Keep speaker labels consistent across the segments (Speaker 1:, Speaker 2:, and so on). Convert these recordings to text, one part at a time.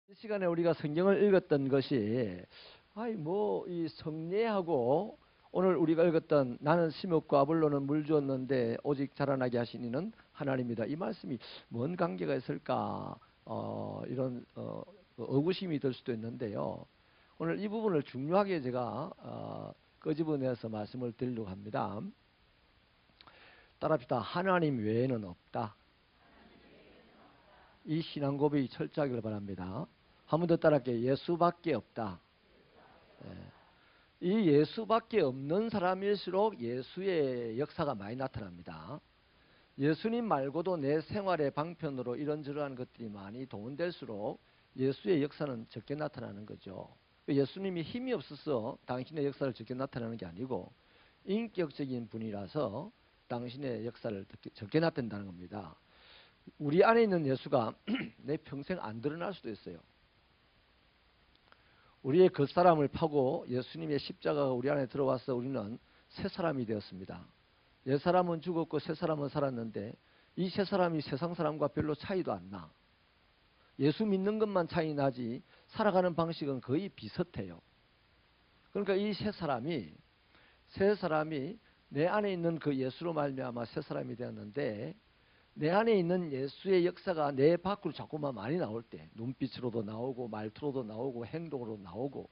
Speaker 1: 이 시간에 우리가 성경을 읽었던 것이 이 성례하고 오늘 우리가 읽었던 나는 심었고 아볼로는 물 주었는데 오직 자라나게 하신 이는 하나님이다. 이 말씀이 뭔 관계가 있을까? 이런 의구심이 들 수도 있는데요. 오늘 이 부분을 중요하게 제가 끄집어내서 말씀을 드리려고 합니다. 따라합시다. 하나님 외에는 없다. 이 신앙 고백이 철저하기를 바랍니다. 한 번 더 따라할게요. 예수밖에 없다. 이 예수밖에 없는 사람일수록 예수의 역사가 많이 나타납니다. 예수님 말고도 내 생활의 방편으로 이런저런 것들이 많이 동원될수록 예수의 역사는 적게 나타나는 거죠. 예수님이 힘이 없어서 당신의 역사를 적게 나타나는 게 아니고 인격적인 분이라서 당신의 역사를 적게 나타낸다는 겁니다. 우리 안에 있는 예수가 내 평생 안 드러날 수도 있어요. 우리의 겉사람을 파고 예수님의 십자가가 우리 안에 들어와서 우리는 새 사람이 되었습니다. 옛 사람은 죽었고 새 사람은 살았는데 이 새 사람이 세상 사람과 별로 차이도 안 나. 예수 믿는 것만 차이 나지 살아가는 방식은 거의 비슷해요. 그러니까 이 새 사람이 내 안에 있는 그 예수로 말미암아 새 사람이 되었는데 내 안에 있는 예수의 역사가 내 밖으로 자꾸만 많이 나올 때 눈빛으로도 나오고 말투로도 나오고 행동으로 나오고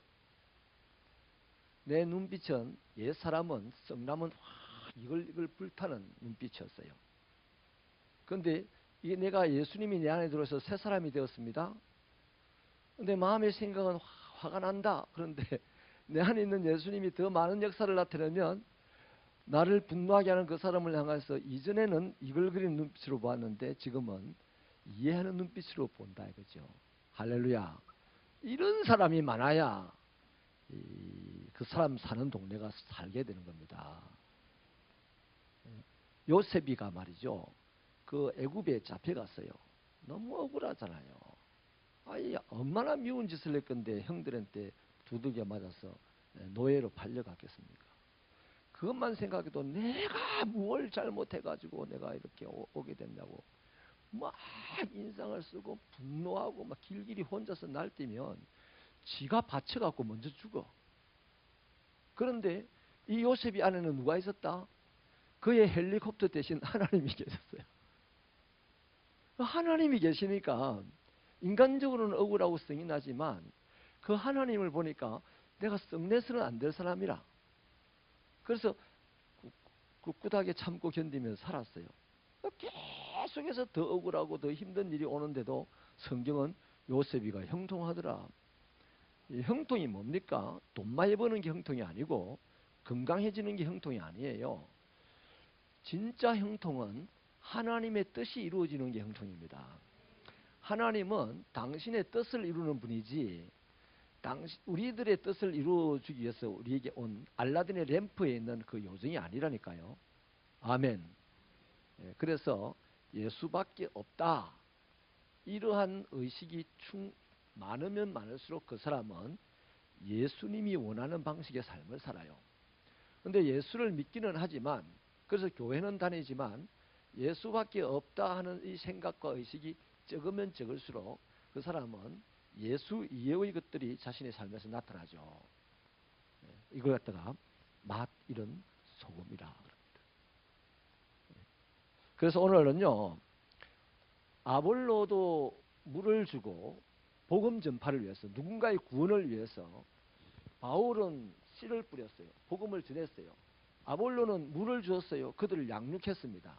Speaker 1: 내 눈빛은 옛사람은 썩남은 이걸 불타는 눈빛이었어요. 그런데 이게 내가 예수님이 내 안에 들어서 새 사람이 되었습니다. 그런데 마음의 생각은 화가 난다. 그런데 내 안에 있는 예수님이 더 많은 역사를 나타내면 나를 분노하게 하는 그 사람을 향해서 이전에는 이글거리는 눈빛으로 보았는데 지금은 이해하는 눈빛으로 본다 이거죠. 할렐루야. 이런 사람이 많아야 그 사람 사는 동네가 살게 되는 겁니다. 요셉이가 말이죠. 그 애굽에 잡혀갔어요. 너무 억울하잖아요. 얼마나 미운 짓을 할 건데 형들한테 두들겨 맞아서 노예로 팔려갔겠습니까? 그것만 생각해도 내가 뭘 잘못해가지고 내가 이렇게 오게 됐냐고 막 인상을 쓰고 분노하고 막 길길이 혼자서 날뛰면 지가 받쳐갖고 먼저 죽어. 그런데 이 요셉이 안에는 누가 있었다? 그의 헬리콥터 대신 하나님이 계셨어요. 하나님이 계시니까 인간적으로는 억울하고 성이 나지만 그 하나님을 보니까 내가 썩내서는 안 될 사람이라. 그래서 꿋꿋하게 참고 견디면서 살았어요. 계속해서 더 억울하고 더 힘든 일이 오는데도 성경은 요셉이가 형통하더라. 이 형통이 뭡니까? 돈 많이 버는 게 형통이 아니고 건강해지는 게 형통이 아니에요. 진짜 형통은 하나님의 뜻이 이루어지는 게 형통입니다. 하나님은 당신의 뜻을 이루는 분이지 우리들의 뜻을 이루어주기 위해서 우리에게 온 알라딘의 램프에 있는 그 요정이 아니라니까요. 아멘. 그래서 예수밖에 없다. 이러한 의식이 많으면 많을수록 그 사람은 예수님이 원하는 방식의 삶을 살아요. 그런데 예수를 믿기는 하지만 그래서 교회는 다니지만 예수밖에 없다 하는 이 생각과 의식이 적으면 적을수록 그 사람은 예수 이외의 것들이 자신의 삶에서 나타나죠. 이걸 갖다가 맛 잃은 소금이라. 그래서 오늘은요, 아볼로도 물을 주고 복음 전파를 위해서 누군가의 구원을 위해서 바울은 씨를 뿌렸어요. 복음을 전했어요. 아볼로는 물을 주었어요. 그들을 양육했습니다.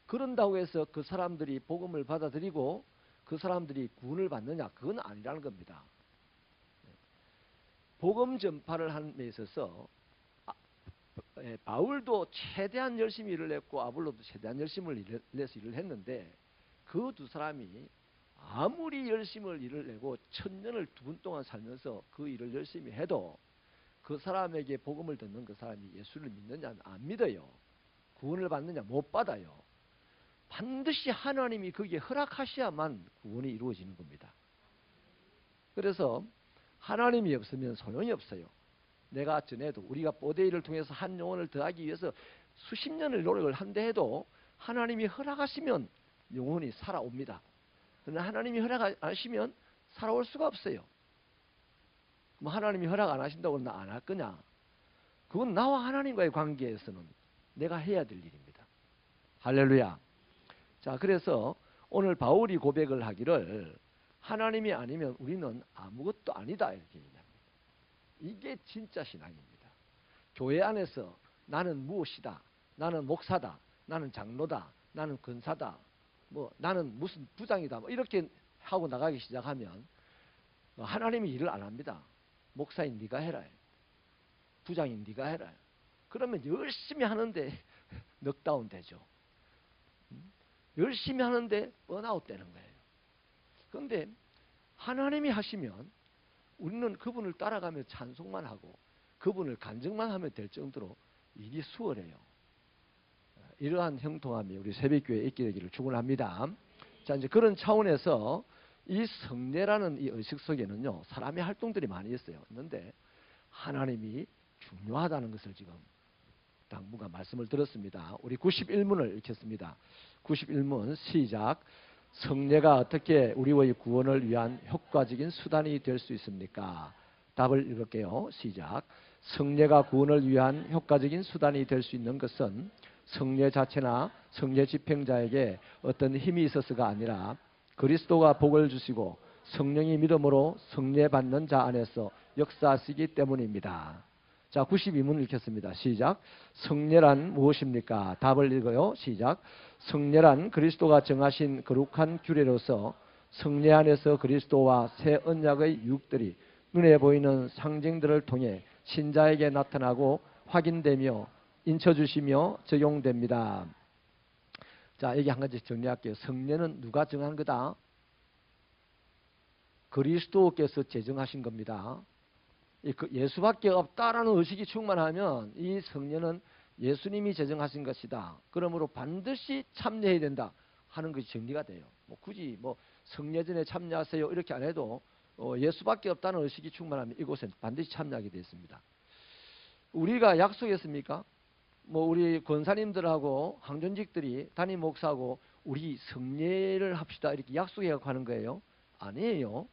Speaker 1: 그런다고 해서 그 사람들이 복음을 받아들이고 그 사람들이 구원을 받느냐? 그건 아니라는 겁니다. 복음 전파를 하는 데 있어서 바울도 최대한 열심히 일을 했고 아볼로도 최대한 열심을 내서 일을 했는데 그 두 사람이 아무리 열심을 일을 내고 1000년을 두 분 동안 살면서 그 일을 열심히 해도 그 사람에게 복음을 듣는 그 사람이 예수를 믿느냐 안 믿어요. 구원을 받느냐 못 받아요. 반드시 하나님이 거기에 허락하셔야만 구원이 이루어지는 겁니다. 그래서 하나님이 없으면 소용이 없어요. 내가 전에도 우리가 뽀데이를 통해서 한 영혼을 더하기 위해서 수십 년을 노력을 한다 해도 하나님이 허락하시면 영혼이 살아옵니다. 그러나 하나님이 허락 안 하시면 살아올 수가 없어요. 뭐 하나님이 허락 안 하신다고 나 안 할 거냐? 그건 나와 하나님과의 관계에서는 내가 해야 될 일입니다. 할렐루야. 자, 그래서 오늘 바울이 고백을 하기를 하나님이 아니면 우리는 아무것도 아니다 이렇게 얘기합니다. 이게 진짜 신앙입니다. 교회 안에서 나는 무엇이다, 나는 목사다, 나는 장로다, 나는 권사다, 뭐 나는 무슨 부장이다, 뭐 이렇게 하고 나가기 시작하면 하나님이 일을 안 합니다. 목사인 네가 해라, 부장인 네가 해라. 그러면 열심히 하는데 넉다운 되죠. 열심히 하는데 번아웃 되는 거예요. 그런데 하나님이 하시면 우리는 그분을 따라가며 찬송만 하고 그분을 간증만 하면 될 정도로 일이 수월해요. 이러한 형통함이 우리 새벽교회에 있게 되기를 축원합니다. 자, 이제 그런 차원에서 이 성례라는 이 의식 속에는요, 사람의 활동들이 많이 있어요. 있는데 하나님이 중요하다는 것을 지금 당분간 말씀을 들었습니다. 우리 91문을 읽겠습니다. 91문 시작. 성례가 어떻게 우리의 구원을 위한 효과적인 수단이 될 수 있습니까? 답을 읽을게요. 시작. 성례가 구원을 위한 효과적인 수단이 될 수 있는 것은 성례 자체나 성례 집행자에게 어떤 힘이 있어서가 아니라 그리스도가 복을 주시고 성령이 믿음으로 성례 받는 자 안에서 역사하시기 때문입니다. 자, 92문 읽겠습니다. 시작. 성례란 무엇입니까? 답을 읽어요. 시작. 성례란 그리스도가 정하신 거룩한 규례로서 성례 안에서 그리스도와 새 언약의 유익들이 눈에 보이는 상징들을 통해 신자에게 나타나고 확인되며 인쳐주시며 적용됩니다. 자, 여기 한 가지 정리할게요. 성례는 누가 정한 거다? 그리스도께서 제정하신 겁니다. 예수밖에 없다라는 의식이 충만하면 이 성례는 예수님이 제정하신 것이다. 그러므로 반드시 참여해야 된다 하는 것이 정리가 돼요. 뭐 굳이 뭐 성례전에 참여하세요 이렇게 안 해도 예수밖에 없다는 의식이 충만하면 이곳엔 반드시 참여하게 되어 있습니다. 우리가 약속했습니까? 뭐 우리 권사님들하고 항존직들이 담임 목사하고 우리 성례를 합시다 이렇게 약속해 가는 거예요? 아니에요.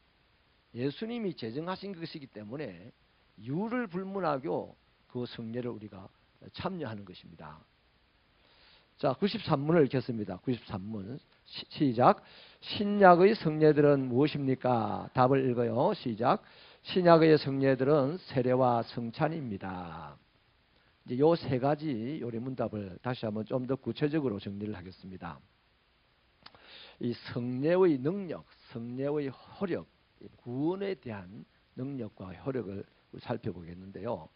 Speaker 1: 예수님이 제정하신 것이기 때문에 이유를 불문하고 그 성례를 우리가 참여하는 것입니다. 자, 93문을 읽겠습니다. 93문 시작. 신약의 성례들은 무엇입니까? 답을 읽어요. 시작. 신약의 성례들은 세례와 성찬입니다. 이제 요 세 가지 요리문답을 다시 한번 좀 더 구체적으로 정리를 하겠습니다. 이 성례의 능력, 성례의 효력, 구원에 대한 능력과 효력을 살펴보겠는데요.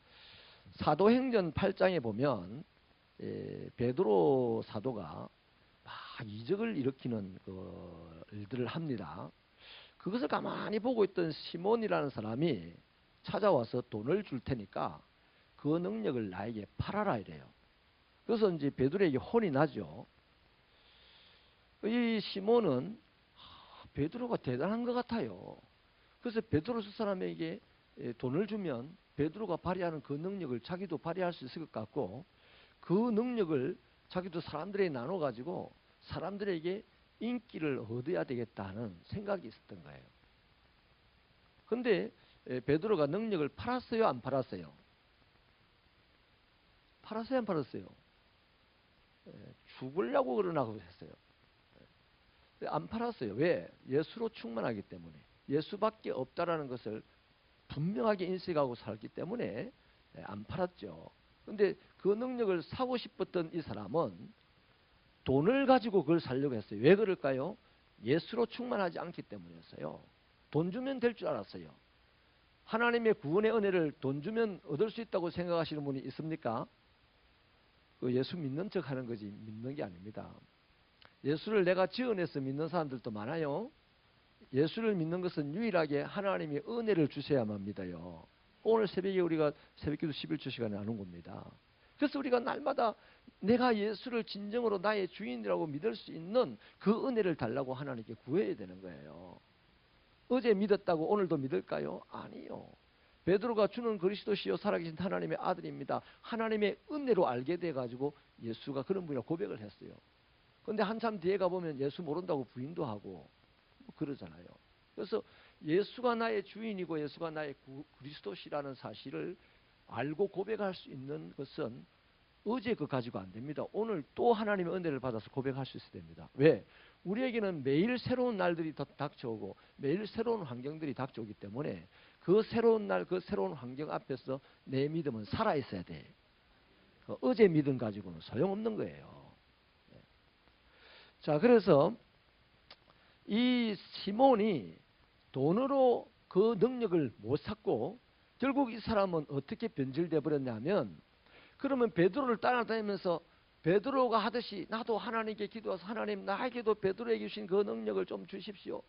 Speaker 1: 사도행전 8장에 보면 베드로 사도가 막 이적을 일으키는 그 일들을 합니다. 그것을 가만히 보고 있던 시몬이라는 사람이 찾아와서 돈을 줄 테니까 그 능력을 나에게 팔아라 이래요. 그래서 이제 베드로에게 혼이 나죠. 이 시몬은 베드로가 대단한 것 같아요. 그래서 베드로 두 사람에게 돈을 주면 베드로가 발휘하는 그 능력을 자기도 발휘할 수 있을 것 같고 그 능력을 자기도 사람들에게 나눠가지고 사람들에게 인기를 얻어야 되겠다는 생각이 있었던 거예요. 그런데 베드로가 능력을 팔았어요? 안 팔았어요? 팔았어요? 안 팔았어요? 죽으려고 그러나고 했어요. 안 팔았어요. 왜? 예수로 충만하기 때문에. 예수밖에 없다라는 것을 분명하게 인식하고 살기 때문에 안 팔았죠. 그런데 그 능력을 사고 싶었던 이 사람은 돈을 가지고 그걸 살려고 했어요. 왜 그럴까요? 예수로 충만하지 않기 때문이었어요. 돈 주면 될 줄 알았어요. 하나님의 구원의 은혜를 돈 주면 얻을 수 있다고 생각하시는 분이 있습니까? 그 예수 믿는 척 하는 거지 믿는 게 아닙니다. 예수를 내가 지어내서 믿는 사람들도 많아요. 예수를 믿는 것은 유일하게 하나님이 은혜를 주셔야만 믿어요. 오늘 새벽에 우리가 새벽기도 11조 시간에 나눈 겁니다. 그래서 우리가 날마다 내가 예수를 진정으로 나의 주인이라고 믿을 수 있는 그 은혜를 달라고 하나님께 구해야 되는 거예요. 어제 믿었다고 오늘도 믿을까요? 아니요. 베드로가 주는 그리스도시요 살아계신 하나님의 아들입니다. 하나님의 은혜로 알게 돼가지고 예수가 그런 분이라고 고백을 했어요. 그런데 한참 뒤에 가보면 예수 모른다고 부인도 하고 그러잖아요. 그래서 예수가 나의 주인이고 예수가 나의 그리스도시라는 사실을 알고 고백할 수 있는 것은 어제 그 가지고 안 됩니다. 오늘 또 하나님의 은혜를 받아서 고백할 수 있어야 됩니다. 왜? 우리에게는 매일 새로운 날들이 닥쳐오고 매일 새로운 환경들이 닥쳐오기 때문에 그 새로운 날, 그 새로운 환경 앞에서 내 믿음은 살아있어야 돼. 어제 믿음 가지고는 소용없는 거예요. 자, 그래서 이 시몬이 돈으로 그 능력을 못 샀고 결국 이 사람은 어떻게 변질돼 버렸냐면, 그러면 베드로를 따라다니면서 베드로가 하듯이 나도 하나님께 기도해서 하나님 나에게도 베드로에게 주신 그 능력을 좀 주십시오.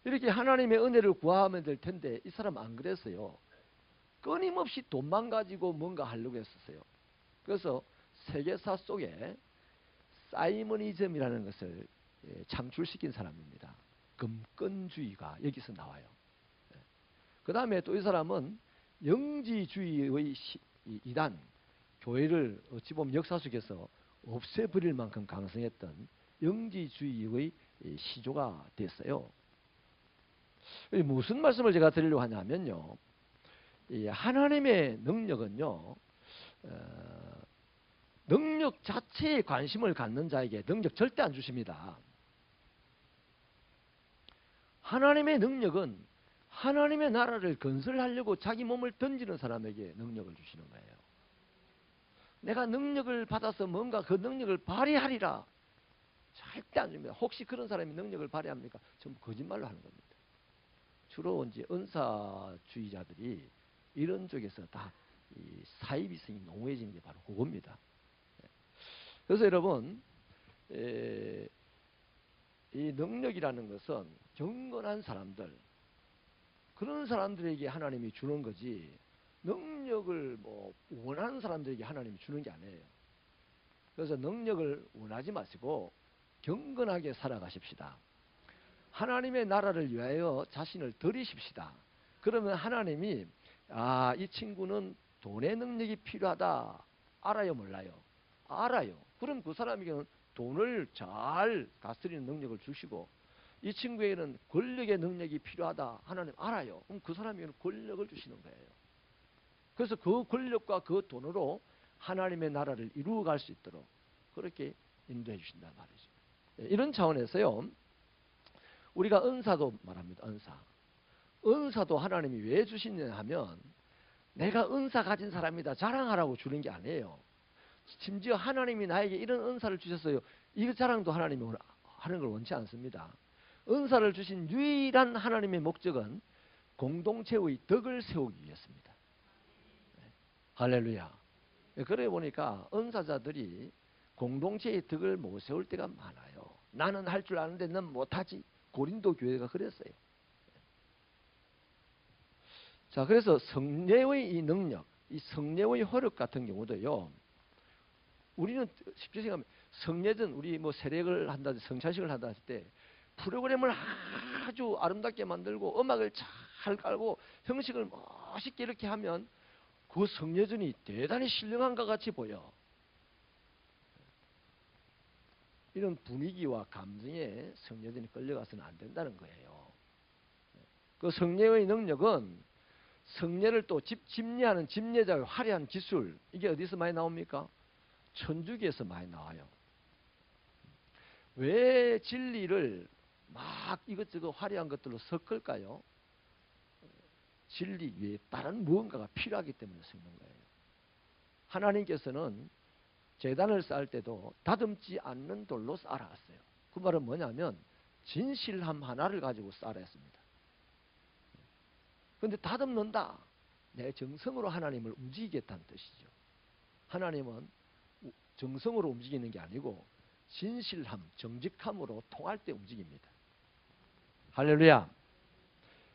Speaker 1: 이렇게 하나님의 은혜를 구하면 될 텐데 이 사람 안 그랬어요. 끊임없이 돈만 가지고 뭔가 하려고 했었어요. 그래서 세계사 속에 사이머니즘이라는 것을 창출시킨 사람입니다. 금권주의가 여기서 나와요. 그 다음에 또 이 사람은 영지주의의 이단, 교회를 어찌 보면 역사 속에서 없애버릴 만큼 강성했던 영지주의의 시조가 됐어요. 무슨 말씀을 제가 드리려고 하냐면요, 하나님의 능력은요, 능력 자체에 관심을 갖는 자에게 능력 절대 안 주십니다. 하나님의 능력은 하나님의 나라를 건설하려고 자기 몸을 던지는 사람에게 능력을 주시는 거예요. 내가 능력을 받아서 뭔가 그 능력을 발휘하리라, 절대 안 줍니다. 혹시 그런 사람이 능력을 발휘합니까? 전부 거짓말로 하는 겁니다. 주로 이제 은사주의자들이 이런 쪽에서 다 이 사이비성이 농후해지는 게 바로 그겁니다. 그래서 여러분, 이 능력이라는 것은 경건한 사람들, 그런 사람들에게 하나님이 주는 거지, 능력을 뭐 원하는 사람들에게 하나님이 주는 게 아니에요. 그래서 능력을 원하지 마시고 경건하게 살아가십시다. 하나님의 나라를 위하여 자신을 드리십시다. 그러면 하나님이 이 친구는 돈의 능력이 필요하다. 알아요, 몰라요? 알아요. 그럼 그 사람에게는 돈을 잘 다스리는 능력을 주시고, 이 친구에게는 권력의 능력이 필요하다. 하나님 알아요. 그럼 그 사람에게는 권력을 주시는 거예요. 그래서 그 권력과 그 돈으로 하나님의 나라를 이루어갈 수 있도록 그렇게 인도해 주신단 말이죠. 이런 차원에서요, 우리가 은사도 말합니다. 은사도 하나님이 왜 주시냐 하면, 내가 은사 가진 사람이다 자랑하라고 주는 게 아니에요. 심지어 하나님이 나에게 이런 은사를 주셨어요, 이 자랑도 하나님이 하는 걸 원치 않습니다. 은사를 주신 유일한 하나님의 목적은 공동체의 덕을 세우기 위해서입니다. 할렐루야. 그래 보니까 은사자들이 공동체의 덕을 못 세울 때가 많아요. 나는 할 줄 아는데 넌 못하지. 고린도 교회가 그랬어요. 자, 그래서 성례의 이 능력, 이 성례의 허력 같은 경우도요, 우리는 쉽게 생각하면 성례전, 우리 뭐 세례를 한다, 성찬식을 한다 할 때 프로그램을 아주 아름답게 만들고 음악을 잘 깔고 형식을 멋있게 이렇게 하면 그 성례전이 대단히 신령한 것 같이 보여. 이런 분위기와 감정에 성례전이 끌려가서는 안 된다는 거예요. 그 성례의 능력은 성례를 또 집례하는 집례자의 화려한 기술, 이게 어디서 많이 나옵니까? 천주교에서 많이 나와요. 왜 진리를 막 이것저것 화려한 것들로 섞을까요? 진리 위에 다른 무언가가 필요하기 때문에 섞는 거예요. 하나님께서는 제단을 쌓을 때도 다듬지 않는 돌로 쌓아왔어요. 그 말은 뭐냐면 진실함 하나를 가지고 쌓아야 했습니다. 그런데 다듬는다, 내 정성으로 하나님을 움직이겠다는 뜻이죠. 하나님은 정성으로 움직이는 게 아니고 진실함, 정직함으로 통할 때 움직입니다. 할렐루야.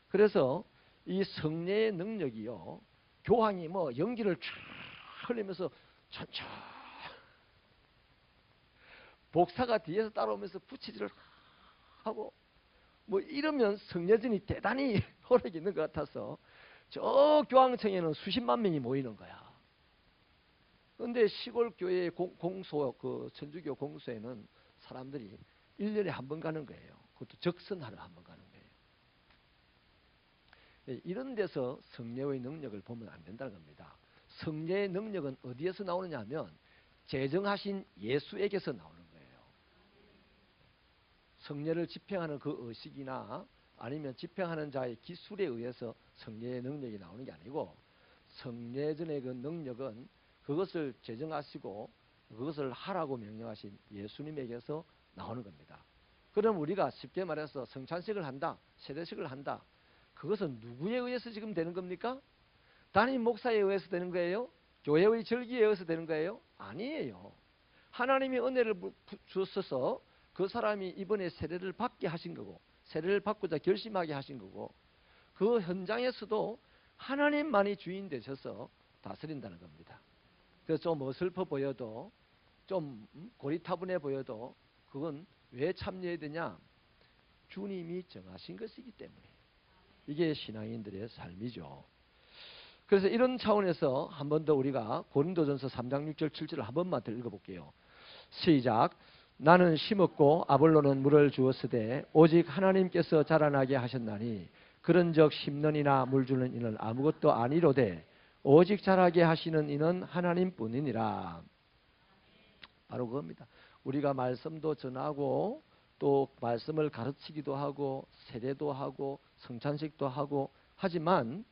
Speaker 1: 그래서 이 성례의 능력이요, 교황이 뭐 연기를 쫙 흘리면서 천천히, 복사가 뒤에서 따라오면서 붙이질을 하고 뭐 이러면 성례전이 대단히 호력이 있는 것 같아서 저 교황청에는 수십만 명이 모이는 거야. 그런데 시골 교회 공소, 그 천주교 공소에는 사람들이 1년에 한 번 가는 거예요. 그것도 적선하러 한 번 가는 거예요. 이런 데서 성례의 능력을 보면 안 된다는 겁니다. 성례의 능력은 어디에서 나오느냐 하면 제정하신 예수에게서 나오는 거예요. 성례를 집행하는 그 의식이나 아니면 집행하는 자의 기술에 의해서 성례의 능력이 나오는 게 아니고, 성례전의 그 능력은 그것을 제정하시고 그것을 하라고 명령하신 예수님에게서 나오는 겁니다. 그럼 우리가 쉽게 말해서 성찬식을 한다, 세례식을 한다, 그것은 누구에 의해서 지금 되는 겁니까? 담임 목사에 의해서 되는 거예요? 교회의 절기에 의해서 되는 거예요? 아니에요. 하나님이 은혜를 주셔서 그 사람이 이번에 세례를 받게 하신 거고, 세례를 받고자 결심하게 하신 거고, 그 현장에서도 하나님만이 주인 되셔서 다스린다는 겁니다. 그래서 좀 어설퍼 보여도, 좀 고리타분해 보여도 그건 왜 참여해야 되냐? 주님이 정하신 것이기 때문에. 이게 신앙인들의 삶이죠. 그래서 이런 차원에서 한 번 더 우리가 고린도전서 3장 6절 7절을 한 번만 더 읽어볼게요. 시작. 나는 심었고 아볼로는 물을 주었으되 오직 하나님께서 자라나게 하셨나니 그런즉 심는 이나 물 주는 이는 아무것도 아니로되 오직 자라게 하시는 이는 하나님뿐이니라. 바로 그겁니다. 우리가 말씀도 전하고 또 말씀을 가르치기도 하고 세례도 하고 성찬식도 하고 하지만,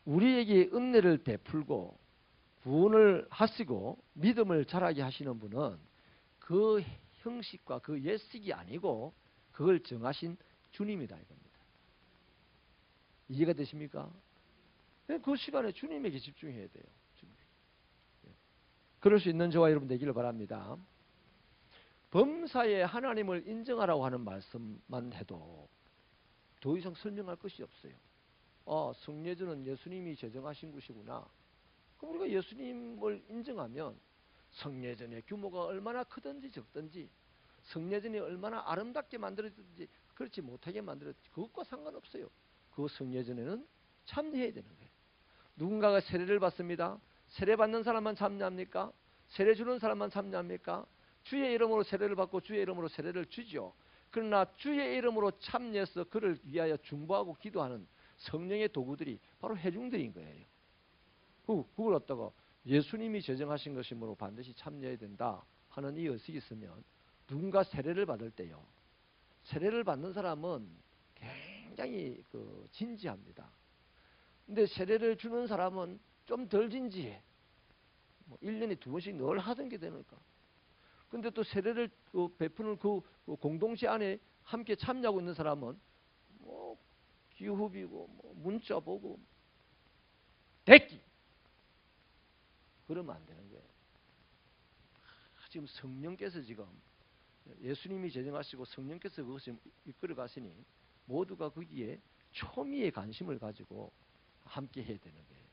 Speaker 1: 우리에게 은혜를 베풀고 구원을 하시고 믿음을 자라게 하시는 분은 그 형식과 그 예식이 아니고 그걸 정하신 주님이다 이겁니다. 이해가 되십니까? 그 시간에 주님에게 집중해야 돼요. 그럴 수 있는 저와 여러분 되기를 바랍니다. 범사에 하나님을 인정하라고 하는 말씀만 해도 더 이상 설명할 것이 없어요. 성례전은 예수님이 제정하신 것이구나. 그럼 우리가 예수님을 인정하면 성례전의 규모가 얼마나 크든지 적든지, 성례전이 얼마나 아름답게 만들어졌든지 그렇지 못하게 만들어졌든지 그것과 상관없어요. 그 성례전에는 참여해야 되는 거예요. 누군가가 세례를 받습니다. 세례 받는 사람만 참여합니까? 세례 주는 사람만 참여합니까? 주의 이름으로 세례를 받고 주의 이름으로 세례를 주죠. 그러나 주의 이름으로 참여해서 그를 위하여 중보하고 기도하는 성령의 도구들이 바로 회중들인 거예요. 그걸 갖다가 예수님이 제정하신 것이므로 반드시 참여해야 된다 하는 이 의식이 있으면, 누군가 세례를 받을 때요, 세례를 받는 사람은 굉장히 진지합니다. 근데 세례를 주는 사람은 좀 덜 진지해. 1년에 2번씩 늘 하던 게 되니까. 근데 또 세례를 베푸는 그 공동체 안에 함께 참여하고 있는 사람은 기후비고 문자 보고 대기 그러면 안 되는 거예요. 지금 성령께서 지금 예수님이 제정하시고 성령께서 그것을 이끌어 가시니 모두가 거기에 초미의 관심을 가지고 함께 해야 되는 거예요.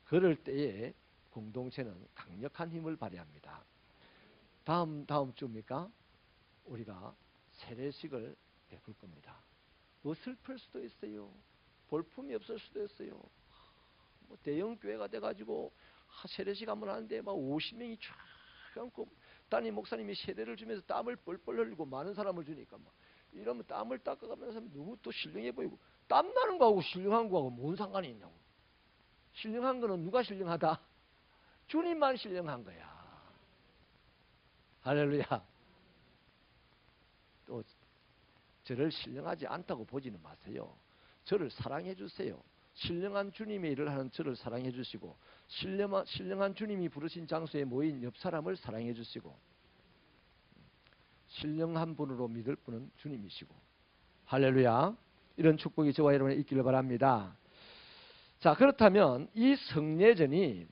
Speaker 1: 그럴 때에 공동체는 강력한 힘을 발휘합니다. 다음 주입니까? 우리가 세례식을 베풀 겁니다. 슬플 수도 있어요. 볼품이 없을 수도 있어요. 대형 교회가 돼가지고 세례식 한번 하는데 막 50명이 쫙 앉고 담임 목사님이 세례를 주면서 땀을 뻘뻘 흘리고 많은 사람을 주니까 막 이러면 땀을 닦아가면서 누구 또 신령해 보이고, 땀 나는 거하고 신령한 거하고 뭔 상관이 있냐고. 신령한 거는 누가 신령하다? 주님만 신령한 거야. 할렐루야. 또 저를 신령하지 않다고 보지는 마세요. 저를 사랑해 주세요. 신령한 주님의 일을 하는 저를 사랑해 주시고, 신령한 주님이 부르신 장소에 모인 옆 사람을 사랑해 주시고, 신령한 분으로 믿을 분은 주님이시고. 할렐루야. 이런 축복이 저와 여러분에 있기를 바랍니다. 자, 그렇다면 이 성례전이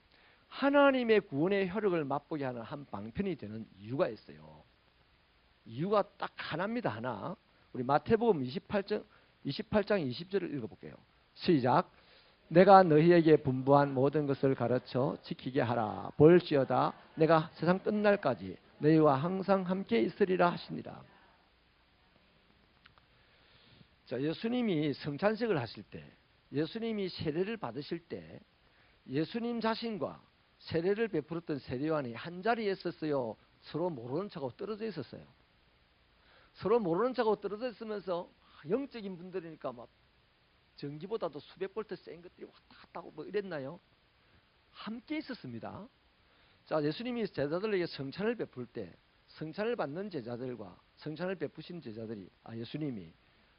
Speaker 1: 하나님의 구원의 효력을 맛보게 하는 한 방편이 되는 이유가 있어요. 이유가 딱 하나입니다. 하나. 우리 마태복음 28장 20절을 읽어볼게요. 시작. 내가 너희에게 분부한 모든 것을 가르쳐 지키게 하라. 볼지어다 내가 세상 끝날까지 너희와 항상 함께 있으리라 하시니라. 자, 예수님이 성찬식을 하실 때, 예수님이 세례를 받으실 때 예수님 자신과 세례를 베풀었던 세례요한이 한 자리에 있었어요? 서로 모르는 척하고 떨어져 있었어요? 서로 모르는 척하고 떨어져 있으면서 영적인 분들이니까 막 전기보다도 수백 볼트 센 것들이 왔다 갔다 하고 뭐 이랬나요? 함께 있었습니다. 자, 예수님이 제자들에게 성찬을 베풀 때 성찬을 받는 제자들과 성찬을 베푸신 제자들이 예수님이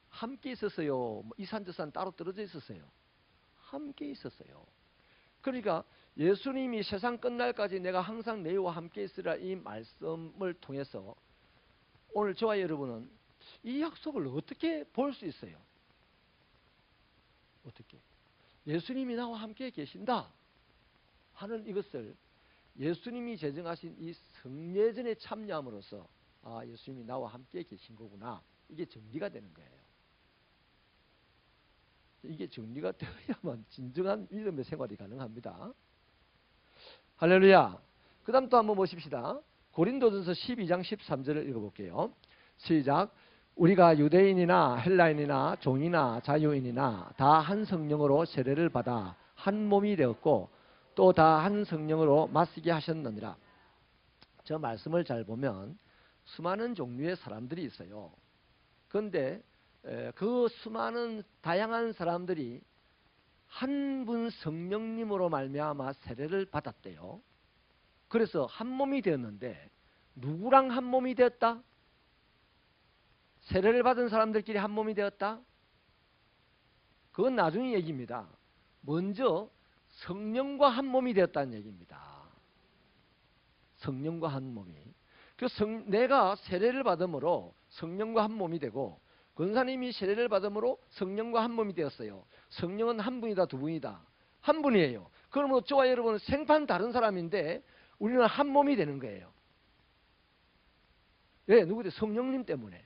Speaker 1: 함께 있었어요. 뭐 이산저산 따로 떨어져 있었어요. 함께 있었어요. 그러니까 예수님이 세상 끝날까지 내가 항상 너희와 함께 있으라 이 말씀을 통해서 오늘 저와 여러분은 이 약속을 어떻게 볼 수 있어요? 어떻게? 예수님이 나와 함께 계신다 하는 이것을 예수님이 제정하신 이 성례전에 참여함으로써 예수님이 나와 함께 계신 거구나. 이게 정리가 되는 거예요. 이게 정리가 되어야만 진정한 믿음의 생활이 가능합니다. 할렐루야. 그 다음 또 한번 보십시다. 고린도전서 12장 13절을 읽어볼게요. 시작. 우리가 유대인이나 헬라인이나 종이나 자유인이나 다 한 성령으로 세례를 받아 한 몸이 되었고 또 다 한 성령으로 맞쓰게 하셨느니라. 저 말씀을 잘 보면 수많은 종류의 사람들이 있어요. 그런데 그 수많은 다양한 사람들이 한 분 성령님으로 말미암아 세례를 받았대요. 그래서 한 몸이 되었는데 누구랑 한 몸이 되었다? 세례를 받은 사람들끼리 한 몸이 되었다? 그건 나중에 얘기입니다. 먼저 성령과 한 몸이 되었다는 얘기입니다. 성령과 한 몸이. 내가 세례를 받음으로 성령과 한 몸이 되고 권사님이 세례를 받음으로 성령과 한 몸이 되었어요. 성령은 한 분이다, 두 분이다? 한 분이에요. 그러므로 저와 여러분은 생판 다른 사람인데 우리는 한 몸이 되는 거예요. 왜? 누구들? 성령님 때문에.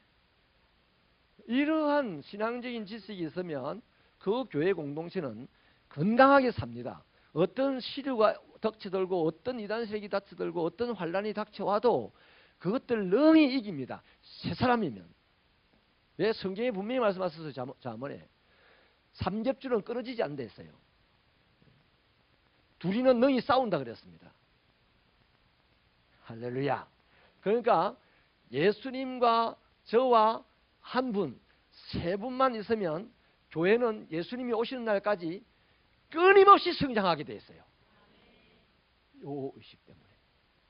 Speaker 1: 이러한 신앙적인 지식이 있으면 그 교회 공동체는 건강하게 삽니다. 어떤 시류가 닥쳐들고 어떤 이단 세력이 닥쳐들고 어떤 환란이 닥쳐와도 그것들 능히 이깁니다. 새 사람이면. 왜? 성경에 분명히 말씀하셨어요. 잠언에. 삼겹줄은 끊어지지 않는다 했어요. 둘이는 능히 싸운다 그랬습니다. 할렐루야. 그러니까 예수님과 저와 한 분, 세 분만 있으면 교회는 예수님이 오시는 날까지 끊임없이 성장하게 돼 있어요. 이 의식 때문에.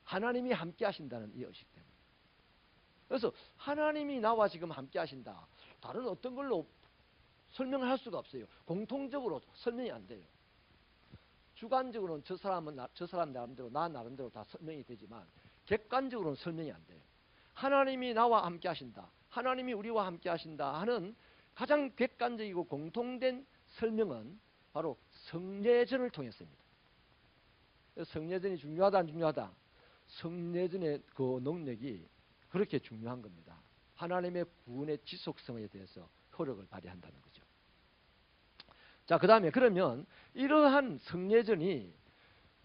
Speaker 1: 하나님이 함께 하신다는 이 의식 때문에. 그래서 하나님이 나와 지금 함께 하신다. 다른 어떤 걸로 설명을 할 수가 없어요. 공통적으로 설명이 안 돼요. 주관적으로는 저 사람 나름대로 나 나름대로 다 설명이 되지만 객관적으로는 설명이 안 돼요. 하나님이 나와 함께 하신다. 하나님이 우리와 함께 하신다 하는 가장 객관적이고 공통된 설명은 바로 성례전을 통했습니다. 성례전이 중요하다 안 중요하다? 성례전의 그 능력이 그렇게 중요한 겁니다. 하나님의 구원의 지속성에 대해서 효력을 발휘한다는 거죠. 자, 그 다음에 그러면 이러한 성례전이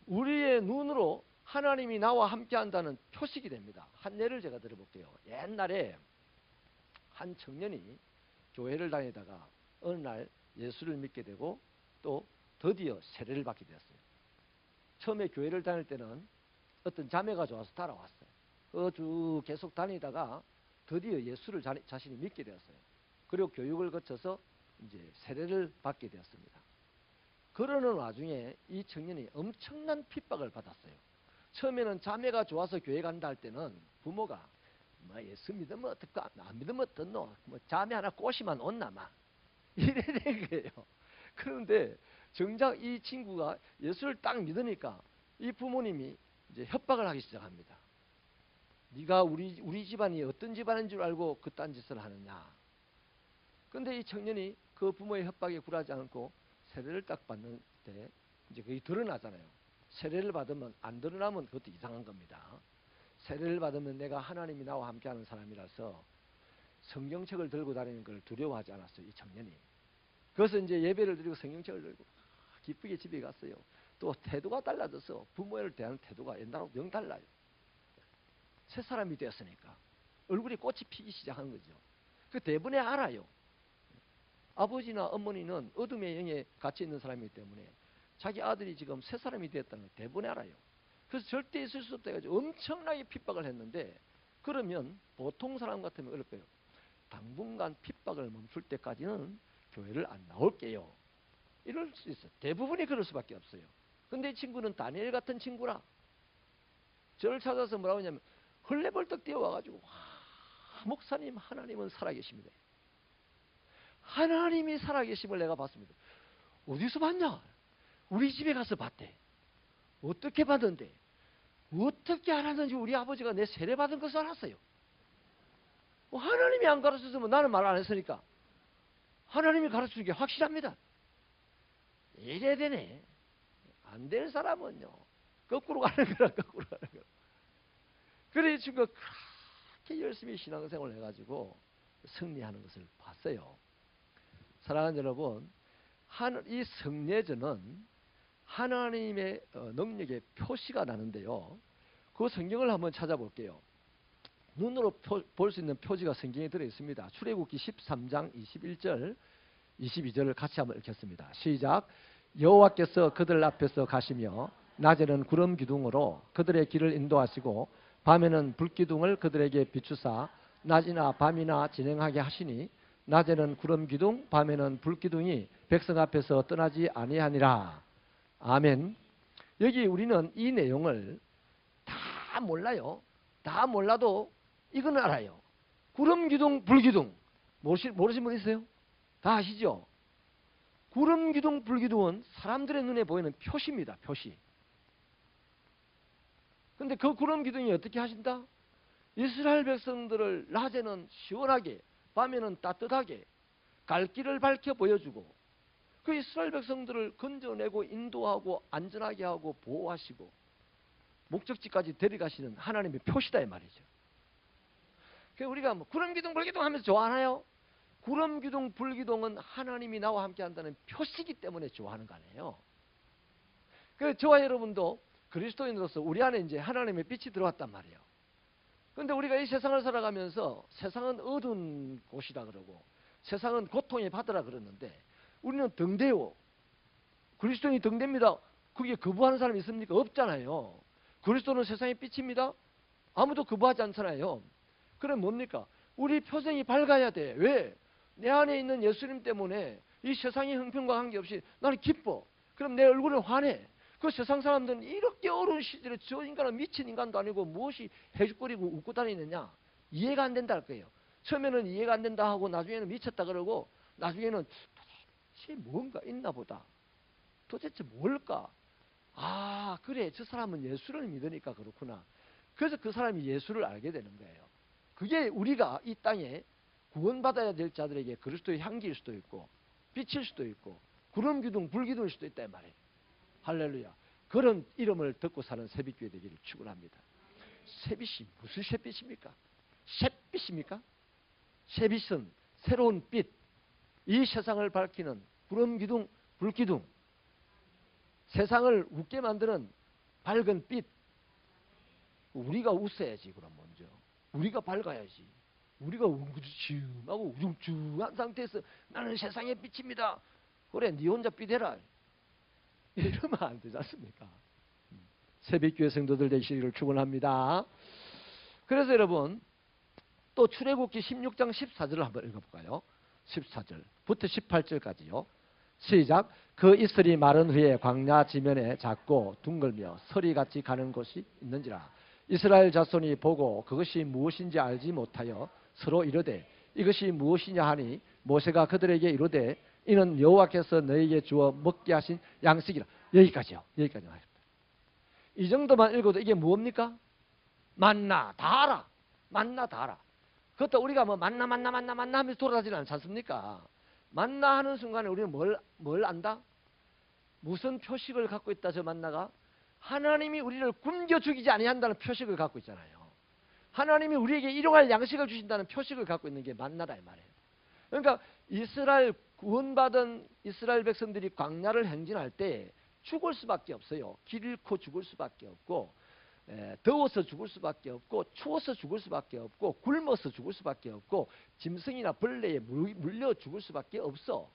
Speaker 1: 우리의 눈으로 하나님이 나와 함께 한다는 표식이 됩니다. 한 예를 제가 들어볼게요. 옛날에 한 청년이 교회를 다니다가 어느 날 예수를 믿게 되고 또 드디어 세례를 받게 되었어요. 처음에 교회를 다닐 때는 어떤 자매가 좋아서 따라왔어요. 쭉 계속 다니다가 드디어 예수를 자신이 믿게 되었어요. 그리고 교육을 거쳐서 이제 세례를 받게 되었습니다. 그러는 와중에 이 청년이 엄청난 핍박을 받았어요. 처음에는 자매가 좋아서 교회 간다 할 때는 부모가 뭐 예수 믿으면 어떡하, 안 믿으면 어떻노, 뭐 자매 하나 꼬시면 온나마 이래 된 거예요. 그런데 정작 이 친구가 예수를 딱 믿으니까 이 부모님이 이제 협박을 하기 시작합니다. 네가 우리 집안이 어떤 집안인 줄 알고 그딴 짓을 하느냐. 그런데 이 청년이 그 부모의 협박에 굴하지 않고 세례를 딱 받는 때 이제 그게 드러나잖아요. 세례를 받으면 안 드러나면 그것도 이상한 겁니다. 세례를 받으면 내가 하나님이 나와 함께하는 사람이라서 성경책을 들고 다니는 걸 두려워하지 않았어요. 이 청년이. 그래서 이제 예배를 드리고 성경책을 들고 기쁘게 집에 갔어요. 또 태도가 달라져서 부모를 대하는 태도가 옛날하고 영 달라요. 새 사람이 되었으니까 얼굴에 꽃이 피기 시작한 거죠. 그 대부분에 알아요. 아버지나 어머니는 어둠의 영에 갇혀 있는 사람이기 때문에 자기 아들이 지금 새 사람이 되었다는 걸 대부분에 알아요. 그래서 절대 있을 수 없다 해가지고 엄청나게 핍박을 했는데, 그러면 보통 사람 같으면 어떨 거예요? 당분간 핍박을 멈출 때까지는 교회를 안 나올게요. 이럴 수 있어. 대부분이 그럴 수밖에 없어요. 근데 이 친구는 다니엘 같은 친구라. 저를 찾아서 뭐라고 하냐면 헐레벌떡 뛰어와가지고 와, 목사님 하나님은 살아계십니다. 하나님이 살아계심을 내가 봤습니다. 어디서 봤냐? 우리 집에 가서 봤대. 어떻게 봤는데? 어떻게 알았는지 우리 아버지가 내 세례 받은 것을 알았어요. 하나님이 안 가르쳐주면 나는 말 안 했으니까 하나님이 가르쳐준 게 확실합니다. 이래야 되네. 안 되는 사람은요 거꾸로 가는 거라 거꾸로 가는 거라. 그래 이 친구가 그렇게 열심히 신앙생활을 해가지고 승리하는 것을 봤어요. 사랑하는 여러분, 이 성례전은 하나님의 능력의 표시가 나는데요. 그 성경을 한번 찾아볼게요. 눈으로 볼 수 있는 표지가 성경에 들어있습니다. 출애굽기 13장 21절 22절을 같이 한번 읽겠습니다. 시작. 여호와께서 그들 앞에서 가시며 낮에는 구름 기둥으로 그들의 길을 인도하시고 밤에는 불기둥을 그들에게 비추사 낮이나 밤이나 진행하게 하시니 낮에는 구름 기둥 밤에는 불기둥이 백성 앞에서 떠나지 아니하니라. 아멘. 여기 우리는 이 내용을 다 몰라요. 다 몰라도 이건 알아요. 구름 기둥 불기둥 모르신 분 있어요? 다 아시죠? 구름 기둥 불기둥은 사람들의 눈에 보이는 표시입니다. 표시. 근데 그 구름 기둥이 어떻게 하신다? 이스라엘 백성들을 낮에는 시원하게 밤에는 따뜻하게 갈 길을 밝혀 보여주고 그 이스라엘 백성들을 건져내고 인도하고 안전하게 하고 보호하시고 목적지까지 데려가시는 하나님의 표시다 이 말이죠. 우리가 뭐 구름 기둥 불기둥 하면서 좋아하나요? 구름 기둥 불기둥은 하나님이 나와 함께 한다는 표시이기 때문에 좋아하는 거 아니에요. 저와 여러분도 그리스도인으로서 우리 안에 이제 하나님의 빛이 들어왔단 말이에요. 그런데 우리가 이 세상을 살아가면서 세상은 어두운 곳이다 그러고 세상은 고통의 바다라 그러는데 우리는 등대요. 그리스도인이 등대입니다. 그게 거부하는 사람이 있습니까? 없잖아요. 그리스도는 세상의 빛입니다. 아무도 거부하지 않잖아요. 그럼 뭡니까? 우리 표정이 밝아야 돼. 왜? 내 안에 있는 예수님 때문에 이 세상의 형편과 관계없이 나는 기뻐. 그럼 내 얼굴은 환해. 그 세상 사람들은 이렇게 어려운 시절에 저 인간은 미친 인간도 아니고 무엇이 해죽거리고 웃고 다니느냐 이해가 안 된다 할 거예요. 처음에는 이해가 안 된다 하고 나중에는 미쳤다 그러고 나중에는 도대체 뭔가 있나 보다. 도대체 뭘까? 아 그래 저 사람은 예수를 믿으니까 그렇구나. 그래서 그 사람이 예수를 알게 되는 거예요. 그게 우리가 이 땅에 구원받아야 될 자들에게 그리스도의 향기일 수도 있고 빛일 수도 있고 구름 기둥 불기둥일 수도 있다 이 말이에요. 할렐루야. 그런 이름을 듣고 사는 새빛교회 되기를 축원합니다. 새빛이 무슨 새빛입니까? 샛빛입니까? 새빛은 새로운 빛, 이 세상을 밝히는 구름 기둥, 불기둥, 세상을 웃게 만드는 밝은 빛. 우리가 웃어야지 그럼 먼저. 우리가 밝아야지. 우리가 웅그주춤하고 우중충한 상태에서 나는 세상의 빛입니다. 그래 네 혼자 빛해라. 이러면 안 되지 않습니까? 새벽교회 성도들 되시기를 축원합니다. 그래서 여러분 또 출애굽기 16장 14절을 한번 읽어볼까요? 14절부터 18절까지요. 시작. 그 이슬이 마른 후에 광야 지면에 작고 둥글며 서리같이 가는 곳이 있는지라. 이스라엘 자손이 보고 그것이 무엇인지 알지 못하여 서로 이르되 이것이 무엇이냐 하니 모세가 그들에게 이르되 이는 여호와께서 너에게 주어 먹게 하신 양식이라. 여기까지요. 여기까지 하십니다. 이 정도만 읽어도 이게 뭡니까? 만나 다 알아. 만나 다 알아. 그것도 우리가 뭐 만나 하면서 돌아다니지 않지 않습니까? 만나 하는 순간에 우리는 뭘 안다? 무슨 표식을 갖고 있다 저 만나가? 하나님이 우리를 굶겨 죽이지 아니한다는 표식을 갖고 있잖아요. 하나님이 우리에게 일용할 양식을 주신다는 표식을 갖고 있는 게 만나다 이 말이에요. 그러니까 이스라엘 구원받은 이스라엘 백성들이 광야를 행진할 때 죽을 수밖에 없어요. 길 잃고 죽을 수밖에 없고 더워서 죽을 수밖에 없고 추워서 죽을 수밖에 없고 굶어서 죽을 수밖에 없고 짐승이나 벌레에 물려 죽을 수밖에 없어.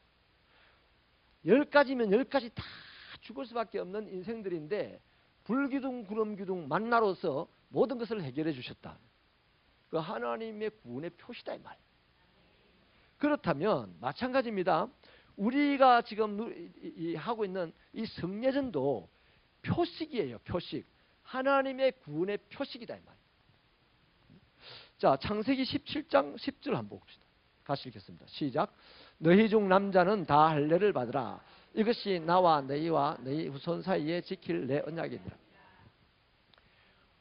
Speaker 1: 10가지면 10가지 다 죽을 수밖에 없는 인생들인데 불기둥 구름기둥 만나로서 모든 것을 해결해 주셨다. 그 하나님의 구원의 표시다 이 말. 그렇다면 마찬가지입니다. 우리가 지금 하고 있는 이 성례전도 표식이에요. 표식. 하나님의 구원의 표식이다 이 말이에요. 자, 창세기 17장 10절 한번 봅시다. 같이 읽겠습니다. 시작. 너희 중 남자는 다 할례를 받으라. 이것이 나와 너희와 너희 후손 사이에 지킬 내 언약이니라.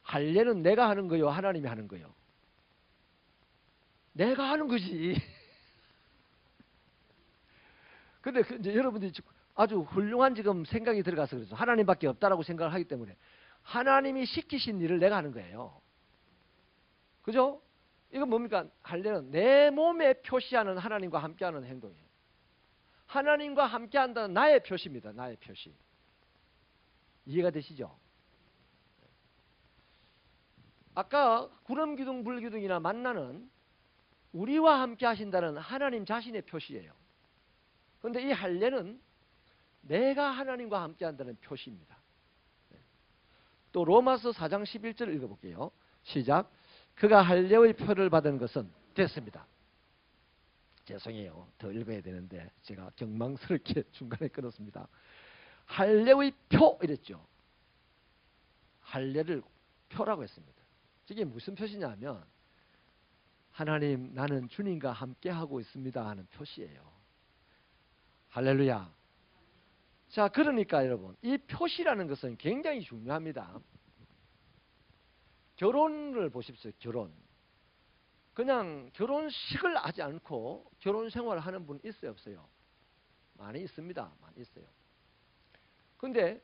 Speaker 1: 할례는 내가 하는 거요, 하나님이 하는 거요? 내가 하는 거지. 근데 이제 여러분들이 아주 훌륭한 지금 생각이 들어가서 그래서 하나님밖에 없다라고 생각을 하기 때문에 하나님이 시키신 일을 내가 하는 거예요. 그죠? 이건 뭡니까? 할례는 내 몸에 표시하는 하나님과 함께하는 행동이에요. 하나님과 함께한다는 나의 표시입니다. 나의 표시. 이해가 되시죠? 아까 구름기둥 불기둥이나 만나는 우리와 함께 하신다는 하나님 자신의 표시예요. 그런데 이 할례는 내가 하나님과 함께 한다는 표시입니다. 또 로마서 4장 11절 읽어볼게요. 시작. 그가 할례의 표를 받은 것은 됐습니다. 죄송해요. 더 읽어야 되는데 제가 경망스럽게 중간에 끊었습니다. 할례의 표 이랬죠. 할례를 표라고 했습니다. 이게 무슨 표시냐면 하나님 나는 주님과 함께하고 있습니다 하는 표시예요. 할렐루야. 자, 그러니까 여러분 이 표시라는 것은 굉장히 중요합니다. 결혼을 보십시오. 결혼. 그냥 결혼식을 하지 않고 결혼 생활을 하는 분 있어요, 없어요? 많이 있습니다. 많이 있어요. 근데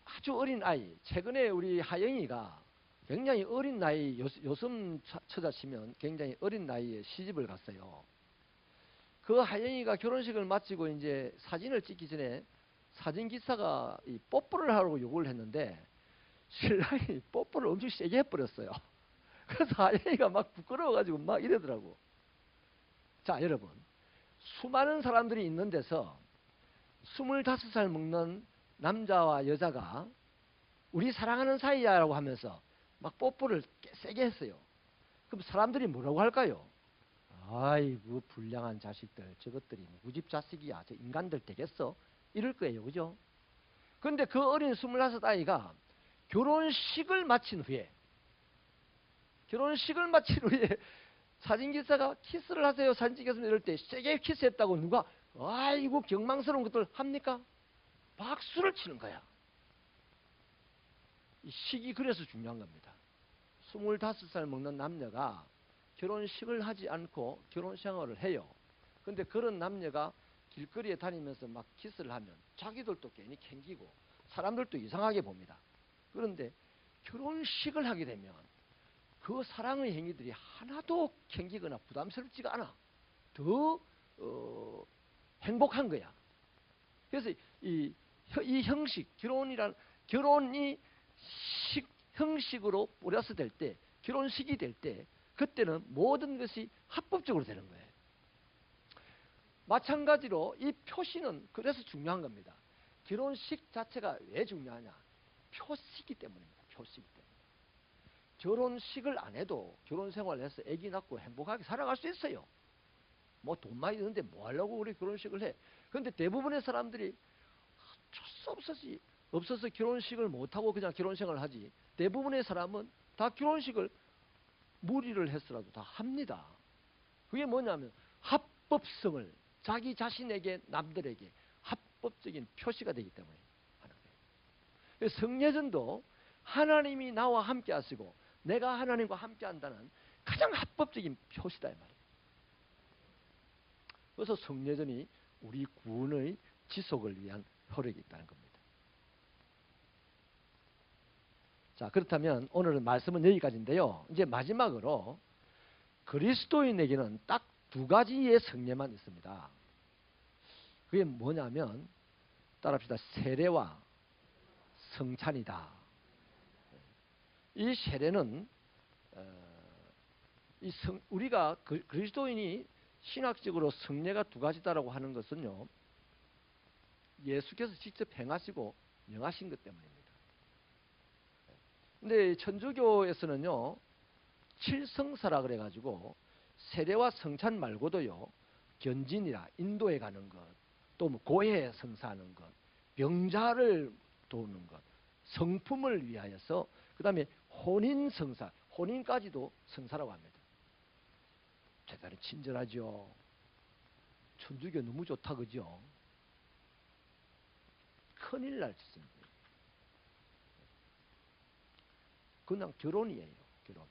Speaker 1: 아주 어린 아이, 최근에 우리 하영이가 굉장히 어린 나이, 요즘 처자치면 굉장히 어린 나이에 시집을 갔어요. 그 하영이가 결혼식을 마치고 이제 사진을 찍기 전에 사진기사가 이 뽀뽀를 하라고 요구를 했는데 신랑이 뽀뽀를 엄청 세게 해버렸어요. 그래서 하영이가 막 부끄러워가지고 막 이러더라고. 자, 여러분. 수많은 사람들이 있는 데서 25살 먹는 남자와 여자가 우리 사랑하는 사이야라고 하면서 막 뽀뽀를 세게 했어요. 그럼 사람들이 뭐라고 할까요? 아이고 불량한 자식들, 저것들이 누구 집 자식이야, 저 인간들 되겠어? 이럴 거예요. 그죠? 그런데 그 어린 26 아이가 결혼식을 마친 후에 사진기사가 키스를 하세요, 사진 찍겠습니다 이럴 때 세게 키스했다고 누가 아이고 경망스러운 것들 합니까? 박수를 치는 거야. 이 식이 그래서 중요한 겁니다. 25살 먹는 남녀가 결혼식을 하지 않고 결혼 생활을 해요. 그런데 그런 남녀가 길거리에 다니면서 막 키스를 하면 자기들도 괜히 캥기고 사람들도 이상하게 봅니다. 그런데 결혼식을 하게 되면 그 사랑의 행위들이 하나도 캥기거나 부담스럽지가 않아. 더 행복한 거야. 그래서 이 형식, 결혼이 형식으로 뿌려서 될 때, 결혼식이 될 때, 그때는 모든 것이 합법적으로 되는 거예요. 마찬가지로 이 표시는 그래서 중요한 겁니다. 결혼식 자체가 왜 중요하냐? 표시기 때문입니다. 표시기 때문에. 결혼식을 안 해도 결혼 생활을 해서 아기 낳고 행복하게 살아갈 수 있어요. 뭐 돈 많이 드는데 뭐 하려고 우리 결혼식을 해? 그런데 대부분의 사람들이 어쩔 수 없어서 결혼식을 못하고 그냥 결혼 생활을 하지. 대부분의 사람은 다 결혼식을 무리를 했으라도 다 합니다. 그게 뭐냐면 합법성을 자기 자신에게 남들에게 합법적인 표시가 되기 때문에 하는 거예요. 성례전도 하나님이 나와 함께 하시고 내가 하나님과 함께 한다는 가장 합법적인 표시다 이 말이에요. 그래서 성례전이 우리 구원의 지속을 위한 효력이 있다는 겁니다. 자, 그렇다면 오늘은 말씀은 여기까지인데요. 이제 마지막으로 그리스도인에게는 딱 두 가지의 성례만 있습니다. 그게 뭐냐면 따라합시다. 세례와 성찬이다. 이 세례는 우리가 그리스도인이 신학적으로 성례가 두 가지다라고 하는 것은요. 예수께서 직접 행하시고 명하신 것 때문입니다. 근데 천주교에서는요. 칠성사라 그래가지고 세례와 성찬 말고도요. 견진이라 인도에 가는 것, 또 뭐 고해 성사하는 것, 병자를 도우는 것, 성품을 위하여서, 그 다음에 혼인 성사, 혼인까지도 성사라고 합니다. 대단히 친절하죠. 천주교 너무 좋다, 그죠? 큰일 날 짓입니다. 그냥 결혼이에요, 결혼.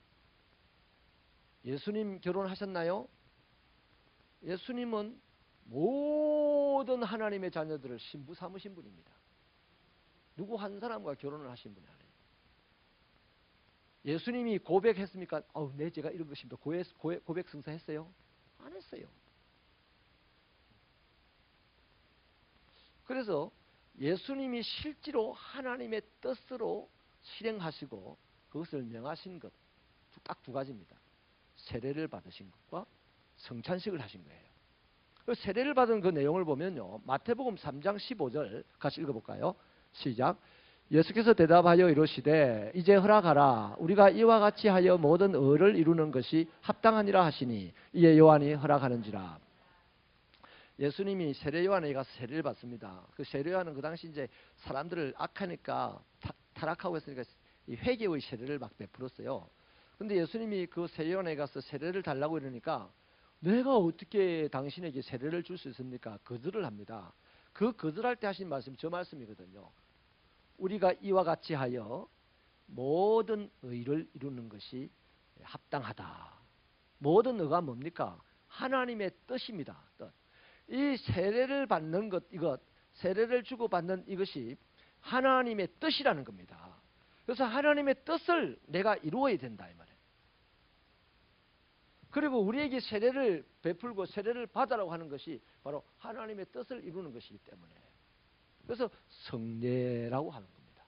Speaker 1: 예수님 결혼하셨나요? 예수님은 모든 하나님의 자녀들을 신부 삼으신 분입니다. 누구 한 사람과 결혼을 하신 분이 아니에요. 예수님이 고백했습니까? 네, 제가 이런 것입니다. 고백 성사했어요? 안 했어요. 그래서 예수님이 실제로 하나님의 뜻으로 실행하시고 그것을 명하신 것 딱 두 가지입니다. 세례를 받으신 것과 성찬식을 하신 거예요. 그 세례를 받은 그 내용을 보면요, 마태복음 3장 15절 같이 읽어볼까요? 시작. 예수께서 대답하여 이르시되 이제 허락하라. 우리가 이와 같이 하여 모든 의를 이루는 것이 합당하니라 하시니 이에 요한이 허락하는지라. 예수님이 세례 요한에게 가서 세례를 받습니다. 그 세례 요한은 그 당시 이제 사람들을 악하니까 타락하고 했으니까 이 회개의 세례를 막 베풀었어요. 근데 예수님이 그 세례 요한에게 가서 세례를 달라고 이러니까 내가 어떻게 당신에게 세례를 줄 수 있습니까? 거절을 합니다. 그 거절할 때 하신 말씀이 저 말씀이거든요. 우리가 이와 같이 하여 모든 의를 이루는 것이 합당하다. 모든 의가 뭡니까? 하나님의 뜻입니다. 뜻. 이 세례를 받는 것, 세례를 주고 받는 이것이 하나님의 뜻이라는 겁니다. 그래서 하나님의 뜻을 내가 이루어야 된다 이 말이에요. 그리고 우리에게 세례를 베풀고 세례를 받으라고 하는 것이 바로 하나님의 뜻을 이루는 것이기 때문에, 그래서 성례라고 하는 겁니다.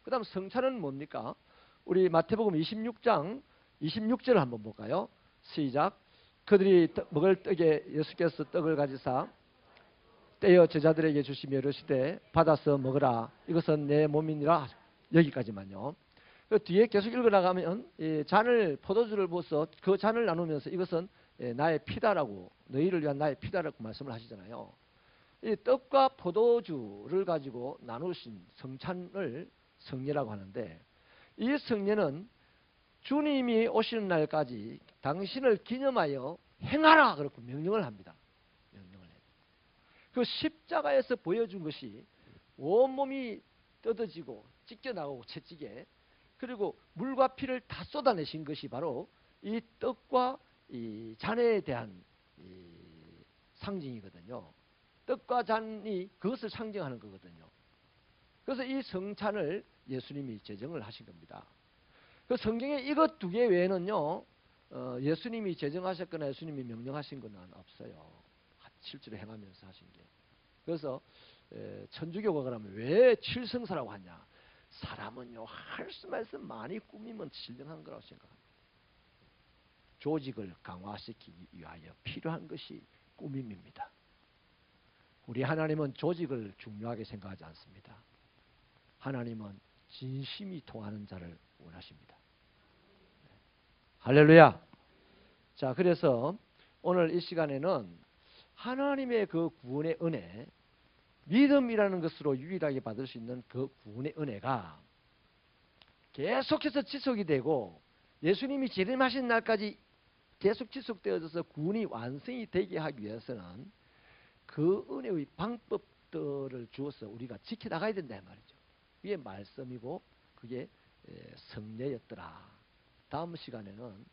Speaker 1: 그 다음 성찬은 뭡니까? 우리 마태복음 26장 26절을 한번 볼까요? 시작. 그들이 먹을 떡에 예수께서 떡을 가지사 떼어 제자들에게 주시며 이르시되 받아서 먹으라. 이것은 내 몸이니라. 여기까지만요. 그 뒤에 계속 읽어나가면 잔을, 포도주를 부어서 그 잔을 나누면서 이것은 나의 피다라고, 너희를 위한 나의 피다라고 말씀을 하시잖아요. 이 떡과 포도주를 가지고 나누신 성찬을 성례라고 하는데, 이 성례는 주님이 오시는 날까지 당신을 기념하여 행하라 그렇게 명령을 합니다. 명령을 해요. 그 십자가에서 보여준 것이 온몸이 뜯어지고 찢겨나오고 채찍에, 그리고 물과 피를 다 쏟아내신 것이 바로 이 떡과 이 잔에 대한 이 상징이거든요. 떡과 잔이 그것을 상징하는 거거든요. 그래서 이 성찬을 예수님이 제정을 하신 겁니다. 그 성경에 이것 두 개 외에는요, 예수님이 제정하셨거나 예수님이 명령하신 건 없어요. 실제로 행하면서 하신 게. 그래서 천주교가 그러면 왜 칠성사라고 하냐? 사람은요, 할 수 말씀 많이 꾸미면 신령한 거라고 생각합니다. 조직을 강화시키기 위하여 필요한 것이 꾸밈입니다. 우리 하나님은 조직을 중요하게 생각하지 않습니다. 하나님은 진심이 통하는 자를 원하십니다. 할렐루야. 자, 그래서 오늘 이 시간에는 하나님의 그 구원의 은혜, 믿음이라는 것으로 유일하게 받을 수 있는 그 구원의 은혜가 계속해서 지속이 되고 예수님이 재림하신 날까지 계속 지속되어져서 구원이 완성이 되게 하기 위해서는 그 은혜의 방법들을 주어서 우리가 지켜나가야 된다 말이죠. 이게 말씀이고 그게 성례였더라. 다음 시간에는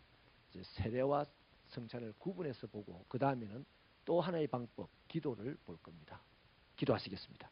Speaker 1: 이제 세례와 성찬을 구분해서 보고 그 다음에는 또 하나의 방법, 기도를 볼 겁니다. 기도하시겠습니다.